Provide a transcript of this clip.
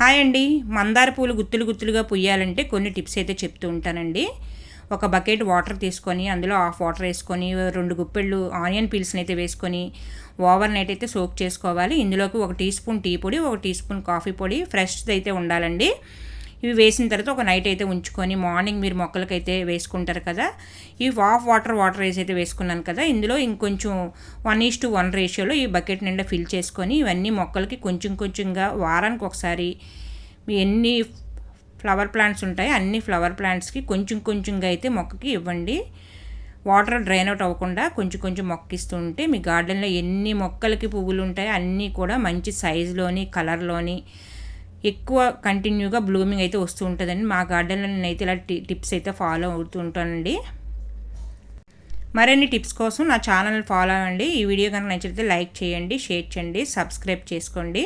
Hi అండి. మందార పూలు గుత్తులు గుత్తులుగా పుయ్యాలంటే కొన్ని టిప్స్ అయితే చెప్తూ ఉంటానండి. ఒక బకెట్ వాటర్ తీసుకొని అందులో హాఫ్ వాటర్ వేసుకొని 2 గుప్పెళ్ళు ఆనియన్ పీల్స్ని అయితే వేసుకొని ఓవర్ నైట్ అయితే సోక్ చేసుకోవాలి. ఇందులోకి 1 టీ స్పూన్ టీ పొడి, 1 టీ స్పూన్ కాఫీ పొడి ఫ్రెష్ది అయితే ఉండాలండి. ఇవి వేసిన తర్వాత ఒక నైట్ అయితే ఉంచుకొని మార్నింగ్ మీరు మొక్కలకైతే వేసుకుంటారు కదా, ఈ హాఫ్ వాటర్ వేసి అయితే వేసుకున్నాను కదా, ఇందులో ఇంకొంచెం 1:1 రేషియోలో ఈ బకెట్ నిండా ఫిల్ చేసుకొని ఇవన్నీ మొక్కలకి కొంచెం కొంచెంగా వారానికి ఒకసారి మీ ఎన్ని ఫ్లవర్ ప్లాంట్స్ ఉంటాయి అన్ని ఫ్లవర్ ప్లాంట్స్కి కొంచెం కొంచెంగా అయితే మొక్కకి ఇవ్వండి. వాటర్ డ్రైన్ అవుట్ అవ్వకుండా కొంచెం కొంచెం మొక్కిస్తూ ఉంటే మీ గార్డెన్లో ఎన్ని మొక్కలకి పువ్వులు ఉంటాయో అన్నీ కూడా మంచి సైజులోని కలర్లోని ఎక్కువ కంటిన్యూగా బ్లూమింగ్ అయితే వస్తూ ఉంటుందండి. మా గార్డెన్లో నేనైతే ఇలా టిప్స్ అయితే ఫాలో అవుతూ ఉంటానండి. మరిన్ని టిప్స్ కోసం నా ఛానల్ ఫాలో అవ్వండి. ఈ వీడియో కనుక నచ్చితే లైక్ చేయండి, షేర్ చేయండి, సబ్స్క్రైబ్ చేసుకోండి.